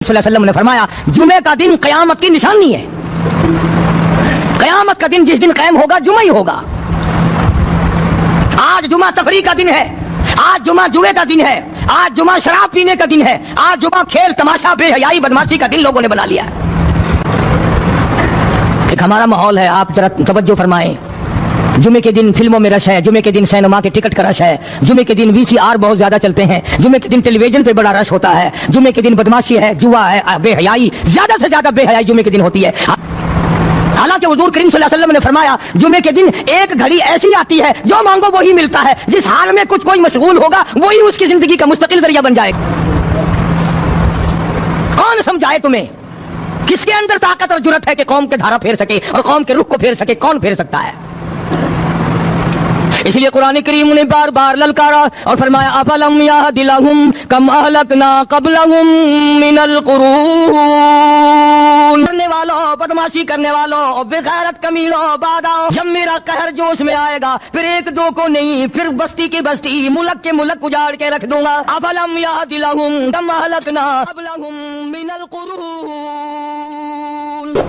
صلی اللہ علیہ وسلم نے فرمایا جمعے کا دن قیامت کی نشانی ہے. قیامت کا دن جس دن قائم ہوگا جمعہ ہی ہوگا. آج جمعہ تفریح کا دن ہے, آج جمعہ جوئے کا دن ہے, آج جمعہ شراب پینے کا دن ہے, آج جمعہ کھیل تماشا بے حیائی بدماشی کا دن لوگوں نے بنا لیا ہے. ایک ہمارا ماحول ہے, آپ ذرا توجہ فرمائیں. جمعے کے دن فلموں میں رش ہے, جمعے کے دن سینما کے ٹکٹ کا رش ہے, جمعے کے دن VCR بہت زیادہ چلتے ہیں, جمعے کے دن ٹیلی ویژن پہ بڑا رش ہوتا ہے, جمعے کے دن بدماشی ہے, جوا ہے, بے حیائی, زیادہ سے زیادہ بے حیائی جمعے کے دن ہوتی ہے. حالانکہ حضور کریم صلی اللہ علیہ وسلم نے فرمایا جمعے کے دن ایک گھڑی ایسی آتی ہے جو مانگو وہی ملتا ہے. جس حال میں کچھ کوئی مشغول ہوگا وہی اس کی زندگی کا مستقل ذریعہ بن جائے گا. کون سمجھائے تمہیں؟ کس کے اندر طاقت اور جرت ہے کہ قوم کے دھارا پھیر سکے اور قوم کے رخ کو پھیر سکے؟ کون پھیر سکتا ہے؟ اس لیے قرآن کریم نے بار بار للکارا اور فرمایا افلم یہد لہم کم اہلکنا قبلہم من القرون. کرنے والوں, بدماشی کرنے والوں, بے غیرت کمینوں, باداؤں, جب میرا قہر جوش میں آئے گا پھر ایک دو کو نہیں, پھر بستی کی بستی, ملک کے ملک اجاڑ کے رکھ دوں گا. افلم یہد لہم کم اہلکنا قبلہم من القرون.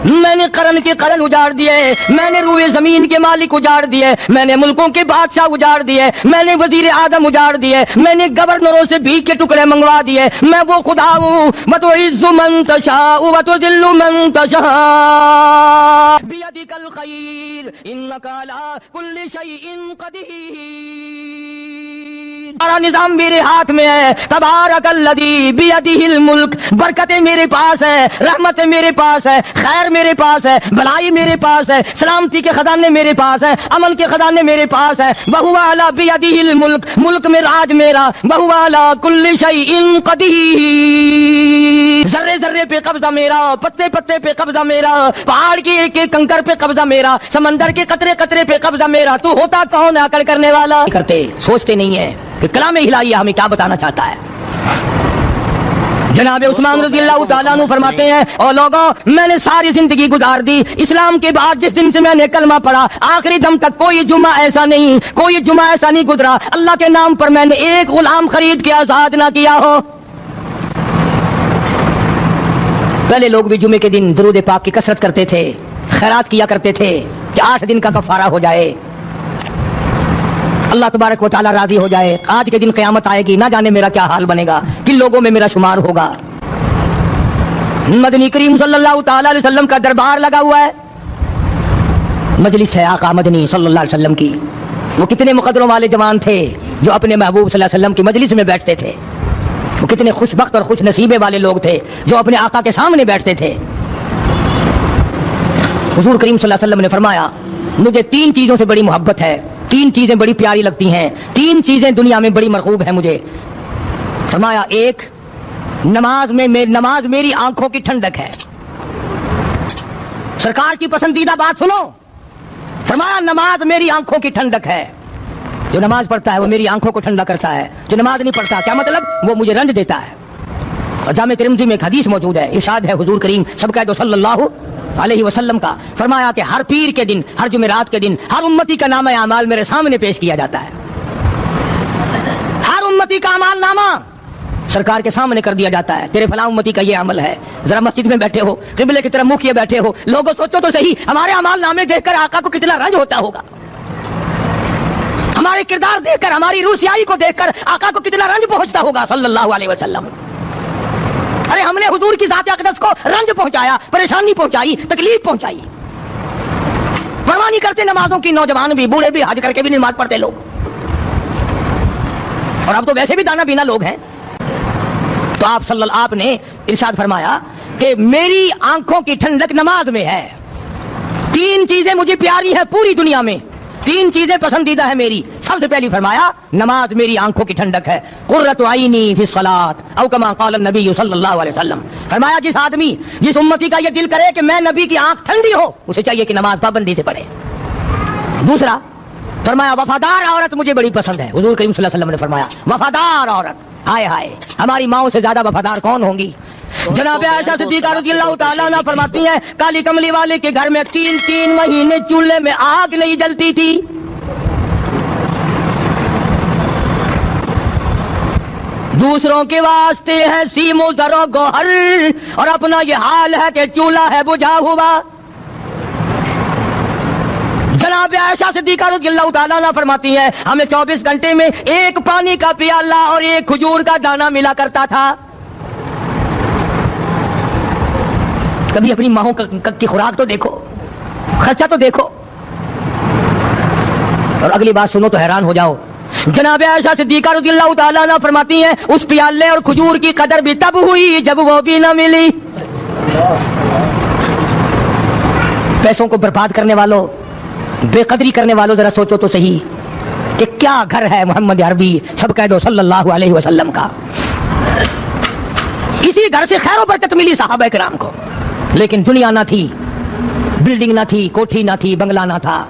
میں نے قرن کے قرن اجاڑ دیے, میں نے روئے زمین کے مالک اجاڑ دیے, میں نے ملکوں کے بادشاہ اجاڑ دیے, میں نے وزیر اعظم اجاڑ دیے, میں نے گورنروں سے بھیک کے ٹکڑے منگوا دیے. میں وہ خدا ہوں وتعز من تشاء وتذل من تشاء بیدک الخیر انک علی کل شیء قدیر. سارا نظام میرے ہاتھ میں ہے. تبارک الذی بیدہ الملک. برکتیں میرے پاس ہے, رحمتیں میرے پاس ہے, خیر میرے پاس ہے, بھلائی میرے پاس ہے, سلامتی کے خزانے میرے پاس ہے, امن کے خزانے میرے پاس ہے. وہو علی بیدہ الملک. ملک میں راج میرا. وہو علی کل شیء قدیر. ذرے ذرے پہ قبضہ میرا, پتے پتے پہ قبضہ میرا, پہاڑ کے ایک ایک کنکر پہ قبضہ میرا, سمندر کے قطرے قطرے پہ قبضہ میرا. تو ہوتا کون ہے عقل کرنے والا؟ کرتے سوچتے نہیں ہے کہ کلام الہیہ ہمیں کیا بتانا چاہتا ہے. جناب عثمان رضی اللہ تعالیٰ عنہ فرماتے ہیں اور لوگوں میں نے ساری زندگی گزار دی اسلام کے بعد, جس دن سے میں نے کلمہ پڑھا آخری دم تک کوئی جمعہ ایسا نہیں گزرا اللہ کے نام پر میں نے ایک غلام خرید کے آزاد نہ کیا ہو. پہلے لوگ بھی جمعے کے دن درود پاک کی کثرت کرتے تھے, خیرات کیا کرتے تھے کہ 8 دن کا کفارہ ہو جائے, اللہ تبارک و تعالیٰ راضی ہو جائے. آج کے دن قیامت آئے گی, نہ جانے میرا کیا حال بنے گا, کن لوگوں میں میرا شمار ہوگا. مدنی کریم صلی اللہ تعالیٰ علیہ وسلم کا دربار لگا ہوا ہے, مجلس ہے آقا مدنی صلی اللہ علیہ وسلم کی. وہ کتنے مقدروں والے جوان تھے جو اپنے محبوب صلی اللہ علیہ وسلم کی مجلس میں بیٹھتے تھے. وہ کتنے خوش بخت اور خوش نصیبے والے لوگ تھے جو اپنے آقا کے سامنے بیٹھتے تھے. حضور کریم صلی اللہ علیہ وسلم نے فرمایا مجھے 3 چیزوں سے بڑی محبت ہے, 3 چیزیں بڑی پیاری لگتی ہیں, 3 چیزیں دنیا میں بڑی مرغوب ہیں مجھے. فرمایا ایک نماز میری آنکھوں کی ٹھنڈک ہے. سرکار کی پسندیدہ بات سنو, فرمایا نماز میری آنکھوں کی ٹھنڈک ہے. جو نماز پڑھتا ہے وہ میری آنکھوں کو ٹھنڈا کرتا ہے, جو نماز نہیں پڑھتا کیا مطلب, وہ مجھے رنج دیتا ہے. اور جامع ترمذی میں ایک حدیث موجود ہے, ارشاد ہے حضور کریم سب کہہ دو صلی اللہ علیہ وسلم کا, فرمایا کہ ہر پیر کے دن, ہر جمعرات کے دن ہر امتی کا نامہ اعمال میرے سامنے پیش کیا جاتا ہے. ہر امتی کا اعمال نامہ سرکار کے سامنے کر دیا جاتا ہے. تیرے فلاں امتی کا یہ عمل ہے. ذرا مسجد میں بیٹھے ہو, قبلے کی طرف منہ کیے بیٹھے ہو, لوگوں سوچو تو صحیح ہمارے اعمال نامے دیکھ کر آقا کو کتنا رنج ہوتا ہوگا. ہمارے کردار دیکھ کر, ہماری روسیائی کو دیکھ کر آقا کو کتنا رنج پہنچتا ہوگا صلی اللہ علیہ وسلم. ارے ہم نے حضور کی ذات اقدس کو رنج پہنچایا, پریشانی پہنچائی, تکلیف پہنچائی. پرواہ نہیں کرتے نمازوں کی, نوجوان بھی, بوڑھے بھی, حج کر کے بھی نماز پڑھتے لوگ. اور اب تو ویسے بھی دانا بینا لوگ ہیں. تو آپ نے ارشاد فرمایا کہ میری آنکھوں کی ٹھنڈک نماز میں ہے. 3 چیزیں مجھے پیاری ہیں پوری دنیا میں, 3 چیزیں پسندیدہ ہے میری. سب سے پہلی فرمایا نماز میری آنکھوں کی ٹھنڈک ہے. قرۃ عینی فی الصلاۃ او کما قال النبی صلی اللہ علیہ وسلم. فرمایا جس امتی کا یہ دل کرے کہ میں نبی کی آنکھ ٹھنڈی ہو, اسے چاہیے کہ نماز پابندی سے پڑھے. دوسرا فرمایا وفادار عورت مجھے بڑی پسند ہے. حضور کریم صلی اللہ علیہ وسلم نے فرمایا وفادار عورت, ہائے ہائے ہماری ماؤں سے زیادہ وفادار کون ہوں گی. جناب عائشہ صدیقہ رضی اللہ تعالیٰ عنہ فرماتی ہیں کالی کملی والے کے گھر میں 3 مہینے چولہے میں آگ نہیں جلتی تھی. دوسروں کے واسطے ہے سیم و زر و گوہر، اور اپنا یہ حال ہے کہ چولہا ہے بجھا ہوا۔ جناب عائشہ صدیقہ رضی اللہ تعالیٰ عنہ فرماتی ہیں ہمیں 24 گھنٹے میں ایک پانی کا پیالہ اور ایک کھجور کا دانہ ملا کرتا تھا۔ کبھی اپنی ماہوں کی خوراک تو دیکھو، خرچہ تو دیکھو، اور اگلی بات سنو تو حیران ہو جاؤ۔ جناب عائشہ صدیقہ رضی اللہ تعالیٰ عنہ فرماتی ہیں اس پیالے اور کھجور کی قدر بھی تب ہوئی جب وہ بھی نہ ملی۔ پیسوں کو برباد کرنے والوں، بے قدری کرنے والوں، ذرا سوچو تو صحیح کہ کیا گھر ہے محمد عربی، سب کہہ دو صلی اللہ علیہ وسلم کا۔ اسی گھر سے خیر و برکت ملی صحابہ کرام کو، لیکن دنیا نہ تھی، بلڈنگ نہ تھی، کوٹھی نہ تھی، بنگلہ نہ تھا،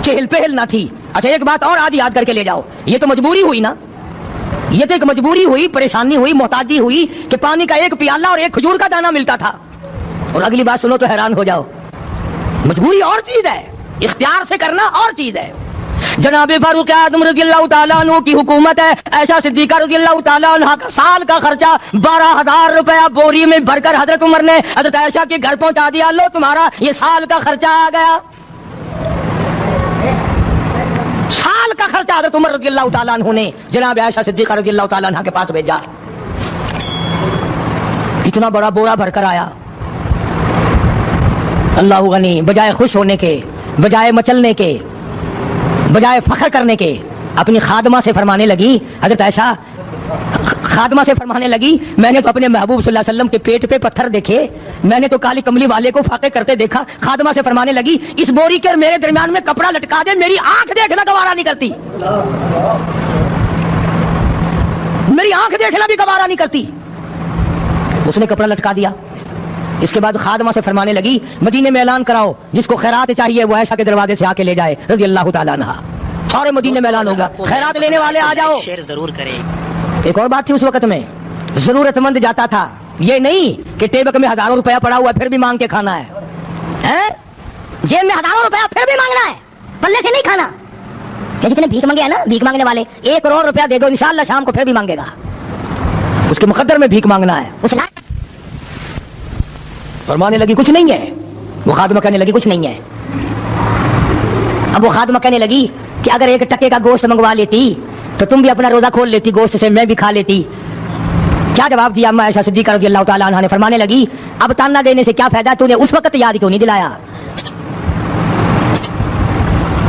چہل پہل نہ تھی۔ اچھا ایک بات اور آج یاد کر کے لے جاؤ، یہ تو مجبوری ہوئی نا، یہ تو ایک مجبوری ہوئی، پریشانی ہوئی، محتاجی ہوئی کہ پانی کا ایک پیالہ اور ایک کھجور کا دانہ ملتا تھا۔ اور اگلی بات سنو تو حیران ہو جاؤ، مجبوری اور چیز ہے، اختیار سے کرنا اور چیز ہے۔ جناب فاروق اعظم رضی اللہ تعالیٰ عنہ کی حکومت ہے، عائشہ صدیقہ رضی اللہ تعالیٰ عنہ کا سال کا خرچہ 12,000 روپیہ بوری میں بھر کر حضرت عمر نے حضرت عائشہ کے گھر پہنچا دیا۔ لو تمہارا یہ سال کا خرچہ آ گیا، سال کا خرچہ حضرت عمر رضی اللہ تعالیٰ عنہ نے جناب عائشہ صدیقہ رضی اللہ تعالیٰ عنہ کے پاس بھیجا۔ اتنا بڑا بورا بھر کر آیا۔ اللہ غنی، بجائے خوش ہونے کے، بجائے مچلنے کے، بجائے فخر کرنے کے، اپنی خادمہ سے فرمانے لگی، حضرت عائشہ خادمہ سے فرمانے لگی میں نے تو اپنے محبوب صلی اللہ علیہ وسلم کے پیٹ پہ پتھر دیکھے، میں نے تو کالی کملی والے کو فاقے کرتے دیکھا۔ خادمہ سے فرمانے لگی اس بوری کے میرے درمیان میں کپڑا لٹکا دے، میری آنکھ دیکھنا گوارا نہیں کرتی، میری آنکھ دیکھنا بھی گوارا نہیں کرتی۔ اس نے کپڑا لٹکا دیا۔ اس کے بعد خادمہ سے فرمانے لگی مدینے میں اعلان کراؤ جس کو خیرات چاہیے وہ عائشہ کے دروازے سے آ کے لے جائے رضی اللہ تعالیٰ عنہ۔ سارے مدینے میں اعلان ہوگا خیرات لینے والے آ جاؤ۔ شیئر ضرور کریں۔ ایک اور بات تھی اس وقت میں، ضرورت مند جاتا تھا، یہ نہیں کہ ٹیبک میں ہزاروں روپیہ پڑا ہوا ہے پھر بھی مانگ کے کھانا ہے، جیب میں ہزاروں روپیہ پھر بھی مانگنا ہے، پلے سے نہیں کھانا۔ جتنے بھیک مانگے ہیں نا، بھیک مانگنے والے 1 کروڑ روپیہ دے دو انشاءاللہ شام کو پھر بھی مانگے گا، اس کے مقدر میں بھیک مانگنا ہے۔ اس فرمانے لگی کچھ نہیں ہے، وہ خادمہ کہنے لگی کچھ نہیں ہے۔ اب وہ خادمہ کہنے لگی کہ اگر 1 ٹکے کا گوشت منگوا لیتی تو تم بھی اپنا روزہ کھول لیتی، گوشت سے میں بھی کھا لیتی۔ کیا جواب دیا عائشہ صدیقہ رضی اللہ تعالیٰ عنہ نے؟ فرمانے لگی اب تانا دینے سے کیا فائدہ، تو نے اس وقت یاد کیوں نہیں دلایا؟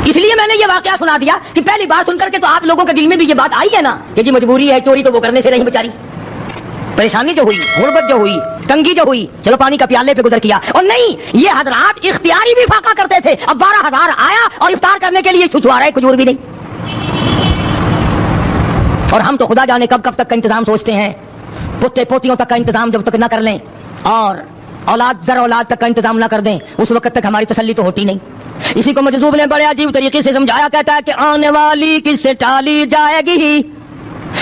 اس لیے میں نے یہ واقعہ سنا دیا کہ پہلی بار سن کر کے تو آپ لوگوں کے دل میں بھی یہ بات آئی ہے نا کہ جی مجبوری ہے، چوری تو وہ کرنے سے نہیں بیچاری، پریشانی جو ہوئی، غربت جو ہوئی، تنگی جو ہوئی، چلو پانی کا پیالے پہ گزر کیا۔ اور نہیں، یہ حضرات اختیاری بھی فاقہ کرتے تھے۔ اب 12,000 آیا اور افطار کرنے کے لیے چھچوارا ہے کھجور بھی نہیں۔ اور ہم تو خدا جانے کب کب تک کا انتظام سوچتے ہیں، پوتے پوتیوں تک کا انتظام جب تک نہ کر لیں اور اولاد در اولاد تک کا انتظام نہ کر دیں اس وقت تک ہماری تسلی تو ہوتی نہیں۔ اسی کو مجذوب نے بڑے عجیب طریقے سے سمجھایا، کہتا ہے کہ آنے والی کس سے ٹالی جائے گی،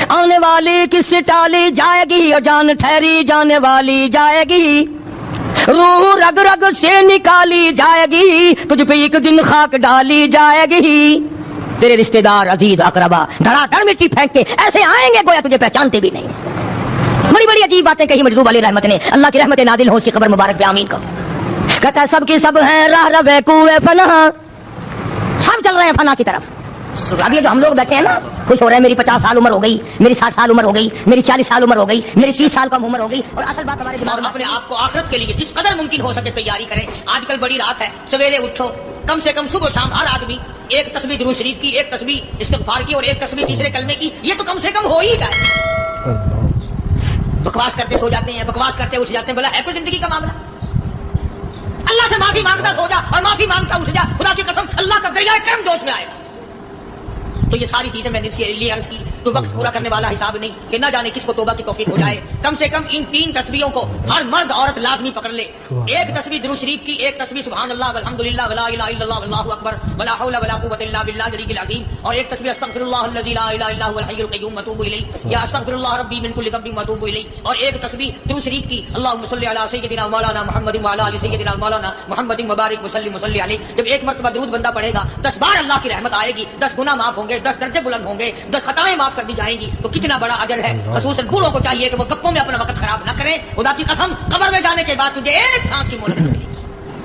آنے والی کس سے ٹالی جائے گی، اور جان ٹھہری جانے والی جائے گی، روح رگ رگ سے نکالی جائے گی، تجھ پہ ایک دن خاک ڈالی جائے گی، تیرے رشتہ دار عزیز اقربا دھڑا دھڑ مٹی پھینک کے ایسے آئیں گے گویا تجھے پہچانتے بھی نہیں۔ بڑی بڑی عجیب باتیں کہی مجذوب علیہ رحمت نے، اللہ کی رحمت نازل ہو اس کی قبر مبارک پہ آمین کہو۔ کہتا ہے سب کی سب ہیں راہ روے کوئے فنا، سب چل رہے ہیں فنا کی طرف۔ اب یہ جو ہم لوگ بیٹھے ہیں نا خوش ہو رہے ہیں، میری 50 سال عمر ہو گئی، میری 60 سال عمر ہو گئی، میری 40 سال عمر ہو گئی، میری 30 سال کم عمر ہو گئی، اور اصل بات ہمارے دماغ میں اپنے آپ کو آخرت کے لیے جس قدر ممکن ہو سکے تیاری کریں۔ آج کل بڑی رات ہے، سویرے اٹھو، کم سے کم صبح شام ہر آدمی 1 تسبیح درود شریف کی، 1 تسبیح استغفار کی، اور 1 تسبیح تیسرے کلمے کی، یہ تو کم سے کم ہو ہی جائے۔ بکواس کرتے سو جاتے ہیں، بکواس کرتے اٹھ جاتے ہیں، بولا ہے کوئی زندگی کا معاملہ؟ اللہ سے معافی مانگتا سو جا اور معافی مانگتا اٹھ جا، خدا کی قسم اللہ کا دریائے کرم جوش میں آئے گا۔ تو یہ ساری چیزیں میں نے لیے عرض کی تو وقت پورا کرنے والا حساب نہیں کہ نہ جانے کس کو توبہ کی توفیق ہو جائے۔ کم سے کم ان 3 تسبیحوں کو ہر مرد عورت لازمی پکڑ لے۔ 1 تسبیح درود شریف کی، 1 تسبیح سبحان اللہ والحمدللہ ولا الہ الا اللہ واللہ اکبر ولا حول ولا قوت الا باللہ العلی العظیم، اور 1 تسبیح استغفر اللہ الذی لا الہ الا هو الحی القیوم واتوب الیہ، یا استغفر اللہ ربی من کل ذنب واتوب الیہ، اور 1 تسبیح درود شریف کی اللهم صل علی سیدنا مولانا محمد وعلی آل سیدنا مولانا محمد مبارک وسلم وصلی علیہ۔ جب 1 مرتبہ درود بندہ پڑھے گا 10 بار اللہ کی رحمت آئے گی، 10 گناہ معاف ہوں گے، 10 درجے بلند ہوں گے، 10 خطائیں معاف معاف کر دی جائیں گی تو کتنا بڑا اجر ہے. خصوصاً بوڑھوں کو چاہیے کہ وہ گپوں میں اپنا وقت خراب نہ کریں. خدا کی قسم قبر میں جانے کے بعد تجھے ایک سانس کی مہلت ملی.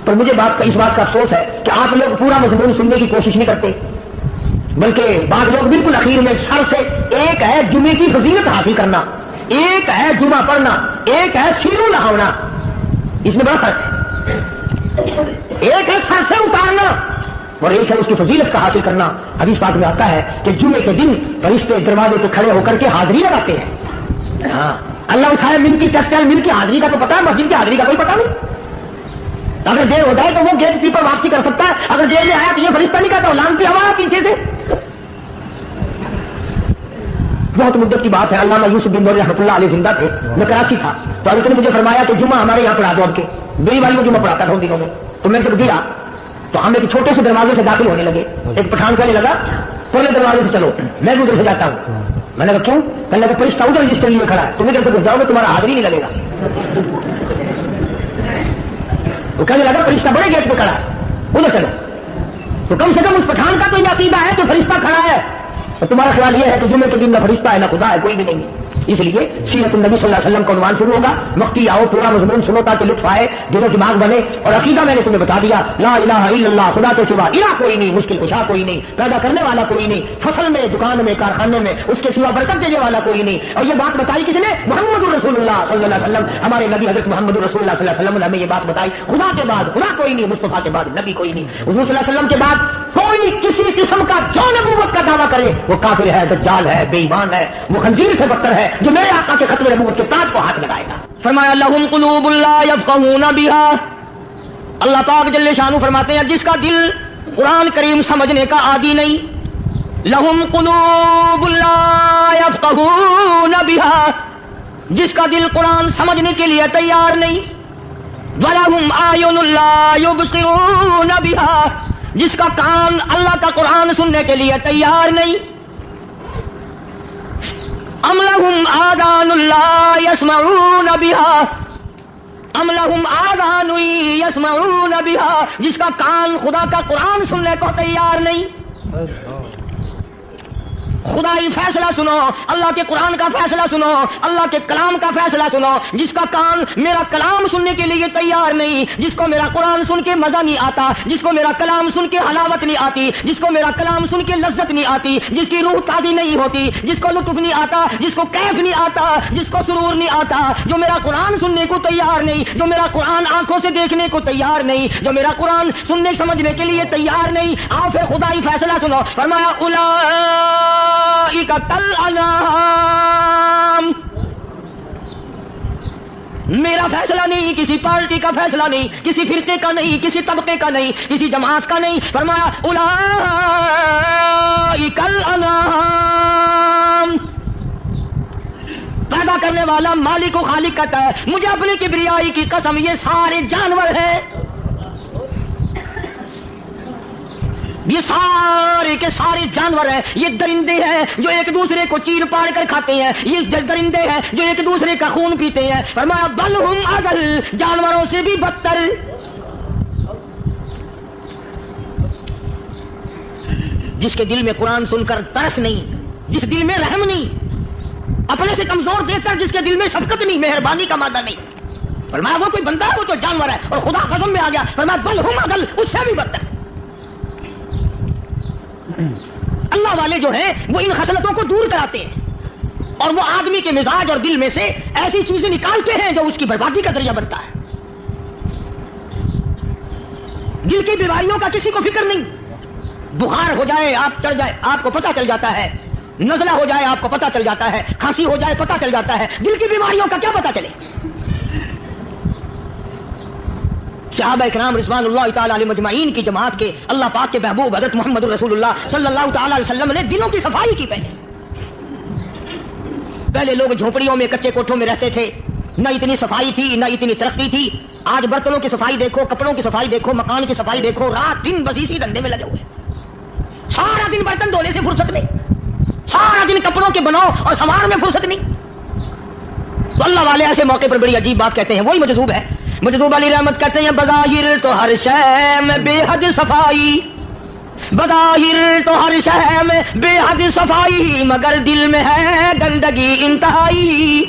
پر مجھے اس بات کا افسوس ہے کہ آپ لوگ پورا مضمون سننے کی کوشش نہیں کرتے، بلکہ بعض لوگ بالکل اخیر میں سر سے، ایک ہے جمعے کی فضیلت حاصل کرنا، ایک ہے جمعہ پڑھنا، ایک ہے سیرو لہاونا، اس میں بڑا فرق ہے. ایک ہے سر سے اتارنا اور ایک ہے اس کی فضیلت کا حاصل کرنا. حدیث پاک میں آتا ہے کہ جمعے کے دن فرشتے دروازے پہ کھڑے ہو کر کے حاضری لگاتے ہیں. ہاں، اللہ صاحب مل کی ٹیکسٹائل مل کی حاضری کا تو پتا ہے، مسجد کی حاضری کا کوئی پتا نہیں. اگر دیر ہو جائے تو وہ گیٹ کیپر واپسی کر سکتا ہے. اگر دیر میں آیا تو یہ فرشتہ نہیں کہتا لانتی ہوا پیچھے سے. بہت مدت کی بات ہے، علامہ یوسف بن نور رحمۃ اللہ علیہ زندہ تھے. میں کراچی تھا تو حضرت نے مجھے فرمایا کہ جمعہ ہمارے یہاں پڑھا دو. اب کے میری والی جمعہ پڑھاتا تھا ان دنوں میں. تو میں جب گیا تو ہم ایک چھوٹے سے دروازے سے داخل ہونے لگے. ایک پٹھان کہنے لگا پورے دروازے سے چلو، میں بھی ادھر سے جاتا ہوں. میں نے کہا کیوں؟ کہنے لگا فرشتہ ادھر رجسٹر لیے کھڑا ہے، تم ادھر سے گھس جاؤ گے تمہارا حاضری نہیں لگے گا. وہ کہنے لگا فرشتہ بڑے گیٹ پہ کھڑا ہے، ادھر چلو. تو کم سے کم اس پٹھان کا تو یہ عقیدہ ہے کہ فرشتہ کھڑا ہے. اور تمہارا خیال یہ ہے کہ جمعے کے دن نہ فرشتہ ہے نہ خدا ہے، کوئی بھی نہیں. اس لیے سیرت النبی صلی اللہ علیہ وسلم کا عنوان شروع ہوگا. مفتی آؤ پورا مضمون سنو تاکہ لطف آئے، دل و دماغ بنے. اور عقیدہ میں نے تمہیں بتا دیا، لا الہ الا اللہ، خدا کے سوا الہ کوئی نہیں، مشکل کشا کوئی نہیں، پیدا کرنے والا کوئی نہیں، فصل میں، دکان میں، کارخانے میں اس کے سوا برکت دینے والا کوئی نہیں. اور یہ بات بتائی کس نے؟ محمد رسول اللہ صلی اللہ علیہ وسلم. ہمارے نبی حضرت محمد رسول اللہ صلی اللہ علیہ وسلم نے ہمیں یہ بات بتائی. خدا کے بعد خدا کوئی نہیں، مصطفیٰ کے بعد نبی کوئی نہیں. حضور صلی اللہ علیہ وسلم کے بعد کوئی کسی قسم کا جو نبوت کا دعویٰ کرے وہ کافر ہے، دجال ہے، بے ایمان ہے، وہ خنزیر سے بدتر ہے جو میرے آقا کے ختم نبوت کے تاج کو ہاتھ لگائے گا. فرمایا لہم قلوب لا یفقہون بہا. اللہ پاک جل شانہ فرماتے ہیں جس کا دل قرآن کریم سمجھنے کا عادی نہیں. لہم قلوب لا یفقہون بہا، جس کا دل قرآن سمجھنے کے لیے تیار نہیں. ولہم اعین لا یبصرون بہا، جس کا کان اللہ کا قرآن سننے کے لیے تیار نہیں. ام لہم آذان لا یسمعون بہا، ام لہم آذان یسمعون بہا، جس کا کان خدا کا قرآن سننے کو تیار نہیں. خدائی فیصلہ سنو، اللہ کے قرآن کا فیصلہ سنو، اللہ کے کلام کا فیصلہ سنو. جس کا کان میرا کلام سننے کے لیے تیار نہیں، جس کو میرا قرآن سن کے مزہ نہیں آتا، جس کو میرا کلام سن کے حلاوت نہیں آتی، جس کو میرا کلام سن کے لذت نہیں آتی، جس کی روح تازی نہیں ہوتی، جس کو لطف نہیں آتا، جس کو کیف نہیں آتا، جس کو سرور نہیں آتا، جو میرا قرآن سننے کو تیار نہیں، جو میرا قرآن آنکھوں سے دیکھنے کو تیار نہیں، جو میرا قرآن سننے سمجھنے کے لیے تیار نہیں. آپ پھر خدائی فیصلہ سنو. فرمایا اولئک کالانعام. میرا فیصلہ نہیں، کسی پارٹی کا فیصلہ نہیں، کسی فرقے کا نہیں، کسی طبقے کا نہیں، کسی جماعت کا نہیں. فرمایا اولئک الانعام. پیدا کرنے والا مالک و خالق کہتا ہے مجھے اپنی کبریائی کی قسم یہ سارے جانور ہیں، یہ سارے کے سارے جانور ہیں. یہ درندے ہیں جو ایک دوسرے کو چیر پاڑ کر کھاتے ہیں، یہ درندے ہیں جو ایک دوسرے کا خون پیتے ہیں. فرمایا بل ہم اضل، جانوروں سے بھی بدتر. جس کے دل میں قرآن سن کر ترس نہیں، جس دل میں رحم نہیں، اپنے سے کمزور دیکھ کر جس کے دل میں شفقت نہیں، مہربانی کا مادہ نہیں. فرمایا وہ کوئی بندہ ہے، وہ تو جانور ہے. اور خدا قسم میں آ گیا فرمایا بل ہم اضل، اس سے بھی بدتر. اللہ والے جو ہیں وہ ان خصلتوں کو دور کراتے ہیں اور وہ آدمی کے مزاج اور دل میں سے ایسی چیزیں نکالتے ہیں جو اس کی بربادی کا ذریعہ بنتا ہے. دل کی بیماریوں کا کسی کو فکر نہیں. بخار ہو جائے آپ چڑھ جائے آپ کو پتہ چل جاتا ہے، نزلہ ہو جائے آپ کو پتہ چل جاتا ہے، کھانسی ہو جائے پتہ چل جاتا ہے. دل کی بیماریوں کا کیا پتہ چلے؟ صحابہ اکرام رضوان اللہ تعالی علیہ مجمعین کی جماعت کے اللہ پاک کے محبوب حضرت محمد رسول اللہ صلی اللہ تعالی علیہ وسلم نے دلوں کی صفائی کی. پہلے لوگ جھونپڑیوں میں کچے کوٹھوں میں رہتے تھے، نہ اتنی صفائی تھی نہ اتنی ترقی تھی. آج برتنوں کی صفائی دیکھو، کپڑوں کی صفائی دیکھو، مکان کی صفائی دیکھو. رات دن بس اسی دھندے میں لگے ہوئے، سارا دن برتن دھونے سے فرصت نہیں، سارا دن کپڑوں کے بناؤ اور سنوار میں فرصت نہیں. تو اللہ والے ایسے موقع پر بڑی عجیب بات کہتے ہیں. وہی مجذوب ہے، مجذوب علی رحمت کہتے ہیں بظاہر تو ہر شے میں بے حد صفائی، بظاہر تو ہر شے میں بے حد صفائی مگر دل میں ہے گندگی انتہائی.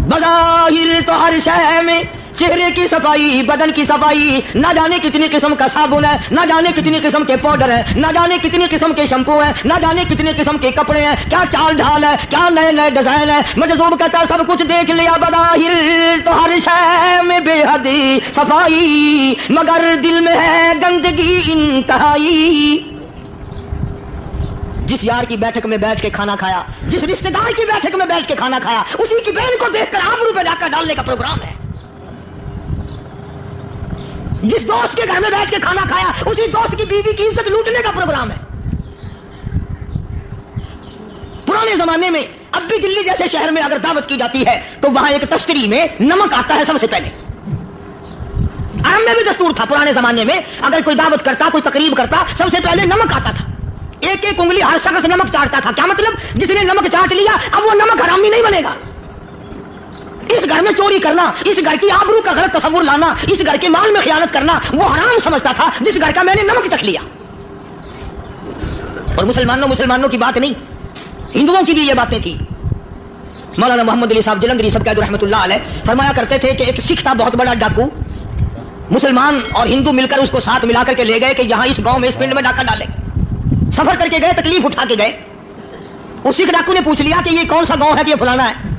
بظاہر تو ہر شے میں چہرے کی صفائی بدن کی صفائی، نہ جانے کتنی قسم کا صابن ہے، نہ جانے کتنی قسم کے پاؤڈر ہے، نہ جانے کتنی قسم کے شیمپو ہیں، نہ جانے کتنی قسم کے کپڑے ہیں، کیا چال ڈھال ہے، کیا نئے نئے ڈیزائن ہے. مجذوب کہتا سب کچھ دیکھ لیا. بظاہر تو ہر شے میں بے حد صفائی مگر دل میں ہے گندگی انتہائی. جس یار کی بیٹھک میں بیٹھ کے کھانا کھایا، جس رشتہ دار کی بیٹھک میں بیٹھ کے کھانا کھایا، اسی کی بہن کو دیکھ کر آبرو پہ ڈاکہ ڈالنے کا پروگرام ہے. جس دوست کے گھر میں بیٹھ کے کھانا کھایا، اسی دوست کی بیوی کی عزت لوٹنے کا پروگرام ہے. پرانے زمانے میں اب بھی دلی جیسے شہر میں اگر دعوت کی جاتی ہے تو وہاں ایک تشتری میں نمک آتا ہے سب سے پہلے. عام میں بھی دستور تھا پرانے زمانے میں، اگر کوئی دعوت کرتا، کوئی تقریب کرتا، سب سے پہلے نمک آتا تھا. ایک ایک انگلی ہر شخص نمک چاٹتا تھا. کیا مطلب؟ جس نے نمک چاٹ لیا اب وہ نمک حرامی نہیں بنے گا. اس گھر میں چوری کرنا، اس گھر کی آبرو کا غلط تصور لانا، اس گھر کے مال میں خیانت کرنا وہ حرام سمجھتا تھا جس گھر کا میں نے نمک چکھ لیا. اور مسلمانوں کی بات نہیں، ہندوؤں کی بھی یہ باتیں تھی. مولانا محمد علی صاحب جلندری سب کا رحمۃ اللہ علیہ فرمایا کرتے تھے کہ ایک سکھ تھا بہت بڑا ڈاکو. مسلمان اور ہندو مل کر اس کو ساتھ ملا کر کے لے گئے کہ یہاں اس گاؤں میں اس پنڈ میں ڈاکہ ڈالے. سفر کر کے گئے، تکلیف اٹھا کے گئے. اس سکھ ڈاکو نے پوچھ لیا کہ یہ کون سا گاؤں ہے کہ یہ فلانا ہے.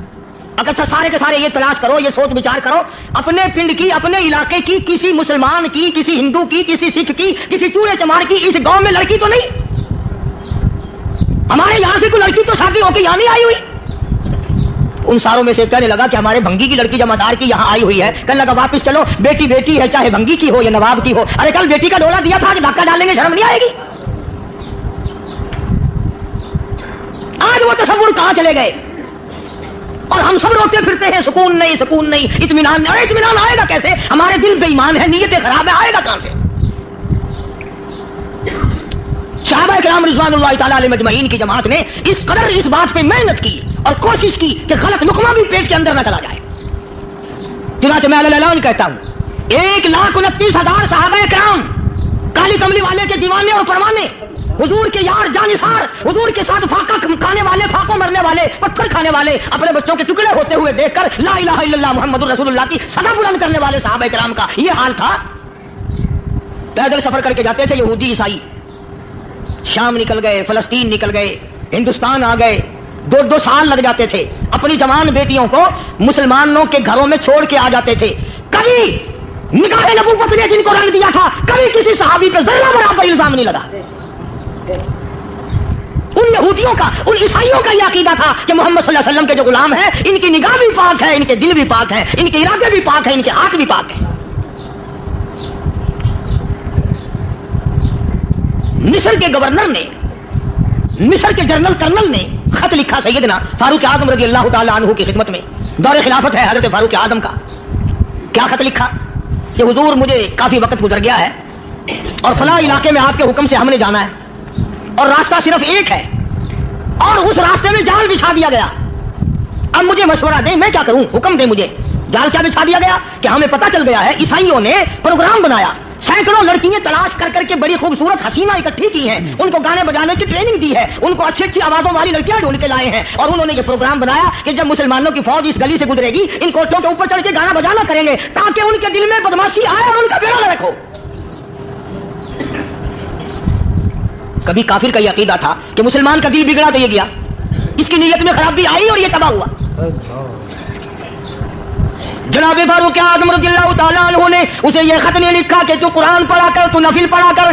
اچھا سارے کے سارے یہ تلاش کرو، یہ سوچ بچار کرو، اپنے پنڈ کی، اپنے علاقے کی، کسی مسلمان کی، کسی ہندو کی، کسی سکھ کی، کسی چوڑے چمار کی اس گاؤں میں لڑکی تو نہیں؟ ہمارے یہاں سے کوئی لڑکی تو شادی ہو کے یہاں نہیں آئی ہوئی. ان ساروں میں سے کہنے لگا کہ ہمارے بھنگی کی لڑکی جمعدار کی یہاں آئی ہوئی ہے. کہنے لگا واپس چلو، بیٹی بیٹی ہے، چاہے بھنگی کی ہو یا نواب کی ہو. ارے کل بیٹی کا ڈولا دیا تھا، آج دھکا ڈالیں گے، شرم نہیں آئے گی؟ آج وہ تصور کہاں چلے گئے؟ اور ہم سب روتے پھرتے ہیں سکون نہیں، سکون نہیں، اطمینان نہیں. اطمینان آئے گا کیسے؟ ہمارے دل بے ایمان ہے، نیتیں خراب ہے، آئے گا کہاں سے؟ صحابہ کرام رضوان اللہ تعالی علیہ مجمعین کی جماعت نے اس قدر اس بات پہ محنت کی اور کوشش کی کہ غلط لقمہ بھی پیٹ کے اندر نہ چلا جائے. چنانچہ میں اعلان کہتا ہوں 1,29,000 صحابہ کرام، کالی کملی والے کے دیوانے اور پروانے، حضور کے یار جانثار، حضور کے ساتھ فاقہ کھانے والے، فاقوں مرنے والے، پتھر کھانے والے، اپنے بچوں کے ٹکڑے ہوتے ہوئے دیکھ کر لا الہ الا اللہ محمد رسول اللہ کی صدا بلند کرنے والے صحابہ کرام کا یہ حال تھا. پیدل سفر کر کے جاتے تھے یہودی عیسائی. شام نکل گئے، فلسطین نکل گئے، ہندوستان آ گئے، 2 سال لگ جاتے تھے. اپنی جوان بیٹیوں کو مسلمانوں کے گھروں میں چھوڑ کے آ جاتے تھے. کبھی نگاہ نبوت نے جن کو رنگ دیا تھا، کبھی کسی صحابی پہ ذرہ برابر الزام نہیں لگا. ان یہودیوں کا، ان عیسائیوں کا یہ عقیدہ تھا کہ محمد صلی اللہ علیہ وسلم کے جو غلام ہیں، ان کی نگاہ بھی پاک ہے، ان کے دل بھی پاک ہے، ان کے ارادے بھی پاک ہیں، ان کے ہاتھ بھی پاک ہیں. مصر کے گورنر نے، مصر کے جنرل کرنل نے خط لکھا سیدنا فاروق اعظم رضی اللہ تعالی عنہ کی خدمت میں. دور خلافت ہے حضرت فاروق اعظم کا. کیا خط لکھا کہ حضور مجھے کافی وقت گزر گیا ہے اور فلاں علاقے میں آپ کے حکم سے ہم نے جانا ہے اور راستہ صرف ایک ہے اور اس راستے میں جال بچھا دیا گیا. اب مجھے مشورہ دیں، میں کیا کروں؟ حکم دیں مجھے. جال کیا بچھا دیا گیا کہ ہمیں پتہ چل گیا ہے عیسائیوں نے پروگرام بنایا، سینکڑوں لڑکیاں تلاش کر کر کے بڑی خوبصورت حسینہ اکٹھی کی ہیں، ان کو گانے بجانے کی ٹریننگ دی ہے، ان کو اچھی اچھی آوازوں والی لڑکیاں ڈھونڈ کے لائے ہیں اور انہوں نے یہ پروگرام بنایا کہ جب مسلمانوں کی فوج اس گلی سے گزرے گی ان کوٹھوں کے اوپر چڑھ کے گانا بجانا کریں گے تاکہ ان کے دل میں بدماشی آئے اور ان کا بیڑا نہ رکھو. کبھی کافر کا یہ عقیدہ تھا کہ مسلمان کا دل بگڑا تو یہ گیا، اس کی نیت میں خرابی آئی اور یہ تباہ ہوا. جناب فاروق اعظم رضی اللہ تعالیٰ عنہ نے اسے یہ خط نہیں لکھا کہ تو قرآن پڑھا کر، تو نفل پڑھا کر.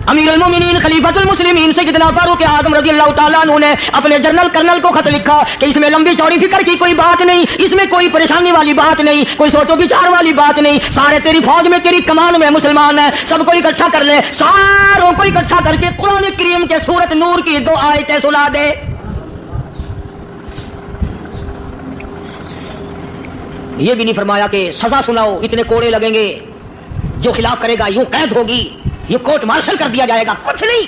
امیر المومنین خلیفۃ المسلمین سیدنا فاروق اعظم رضی اللہ تعالیٰ عنہ نے اپنے جنرل کرنل کو خط لکھا کہ اس میں لمبی چوڑی فکر کی کوئی بات نہیں، اس میں کوئی پریشانی والی بات نہیں، کوئی سوچو بچار والی بات نہیں. سارے تیری فوج میں، تیری کمان میں مسلمان ہیں، سب کو اکٹھا کر لے، ساروں کو اکٹھا کر کے قرآن کریم کے سورۃ نور کی 2 آیتیں سنا دے. یہ بھی نہیں فرمایا کہ سزا سناؤ، اتنے کوڑے لگیں گے، جو خلاف کرے گا یوں قید ہوگی، یہ کوٹ مارشل کر دیا جائے گا، کچھ نہیں.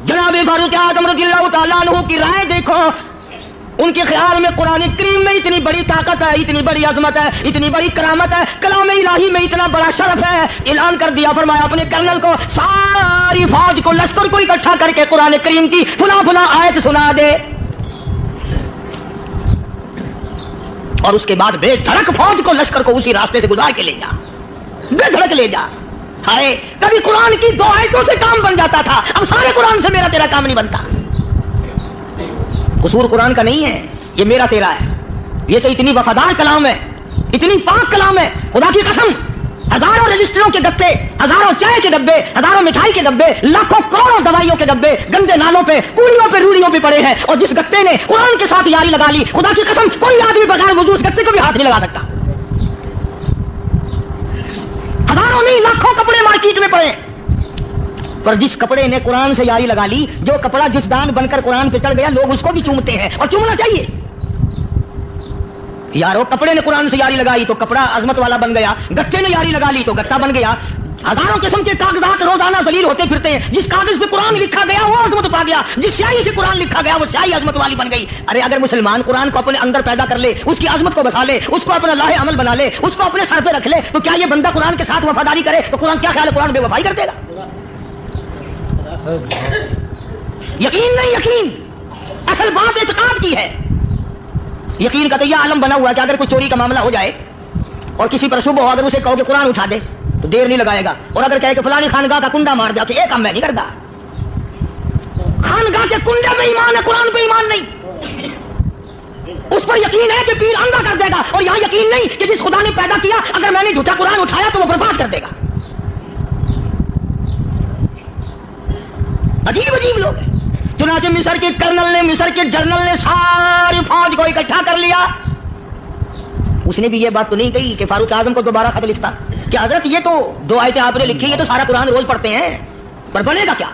جناب فاروق اعظم رضی اللہ تعالیٰ عنہ کی رائے دیکھو. ان کے خیال میں قرآن کریم میں اتنی بڑی طاقت ہے، اتنی بڑی عظمت ہے، اتنی بڑی کرامت ہے، کلام الہی میں اتنا بڑا شرف ہے، اعلان کر دیا، فرمایا اپنے کرنل کو ساری فوج کو، لشکر کو اکٹھا کر کے قرآن کریم کی فلاں فلاں آیت سنا دے، اور اس کے بعد بے دھڑک فوج کو، لشکر کو اسی راستے سے گزار کے لے جا، بے دھڑک لے جا۔ ہائے کبھی قرآن کی 2 آیتوں سے کام بن جاتا تھا، اب سارے قرآن سے میرا تیرا کام نہیں بنتا۔ قصور قرآن کا نہیں ہے، یہ میرا تیرا ہے، یہ تو اتنی وفادار کلام ہے، اتنی پاک کلام ہے، خدا کی قسم ہزاروں رجسٹروں کے گتے، ہزاروں چائے کے ڈبے، ہزاروں مٹھائی کے ڈبے، لاکھوں کروڑوں دوائیوں کے ڈبے گندے نالوں پہ، کوڑیوں پہ، روڑیوں پہ پڑے ہیں، اور جس گتے نے قرآن کے ساتھ یاری لگا لی، خدا کی قسم کوئی آدمی بغیر وضو اس گتے کو بھی ہاتھ نہیں لگا سکتا۔ ہزاروں نہیں لاکھوں کپڑے مارکیٹ میں پڑے، پر جس کپڑے نے قرآن سے یاری لگا لی، جو کپڑا جسدان بن کر قرآن پہ چڑھ گیا، لوگ اس کو بھی چومتے ہیں، اور چومنا چاہیے۔ یارو کپڑے نے قرآن سے یاری لگائی تو کپڑا عظمت والا بن گیا، گتے نے یاری لگا لی تو گتا بن گیا۔ ہزاروں قسم کے کاغذات روزانہ ذلیل ہوتے پھرتے ہیں، جس کاغذ پہ قرآن لکھا گیا وہ عظمت پا گیا، جس سیاہی سے قرآن لکھا گیا وہ سیاہی عظمت والی بن گئی۔ ارے اگر مسلمان قرآن کو اپنے اندر پیدا کر لے، اس کی عظمت کو بسا لے، اس کو اپنا لاہ عمل بنا لے، اس کو اپنے سر پہ رکھ لے، تو کیا یہ بندہ قرآن کے ساتھ وفاداری کرے تو قرآن کیا خیال ہے قرآن بے وفائی کر دے گا؟ یقین نہیں، یقین اصل بات اعتقاد کی ہے۔ یقین کا تو یہ عالم بنا ہوا ہے کہ اگر کوئی چوری کا معاملہ ہو جائے اور کسی پر شبہ ہو، اگر اسے کہو کہ قرآن اٹھا دے تو دیر نہیں لگائے گا، اور اگر کہے کہ فلانی خانگاہ کا کنڈا مار دیا تو یہ کام میں نہیں کرتا۔ خانگاہ کے کنڈے پہ ایمان ہے، قرآن پہ ایمان نہیں۔ اس پر یقین ہے کہ پیر اندھا کر دے گا، اور یہاں یقین نہیں کہ جس خدا نے پیدا کیا اگر میں نے جھوٹا قرآن اٹھایا تو وہ برباد کر دے گا۔ عجیب عجیب لوگ ہیں۔ چنانچہ مصر کے کرنل نے، مصر کے جنرل نے ساری فوج کو اکٹھا کر لیا۔ اس نے بھی یہ بات تو نہیں کہی کہ فاروق اعظم کو دوبارہ خط لکھتا کہ حضرت یہ تو 2 آیتیں آپ نے لکھی، یہ تو سارا قرآن روز پڑھتے ہیں، پر بنے گا کیا؟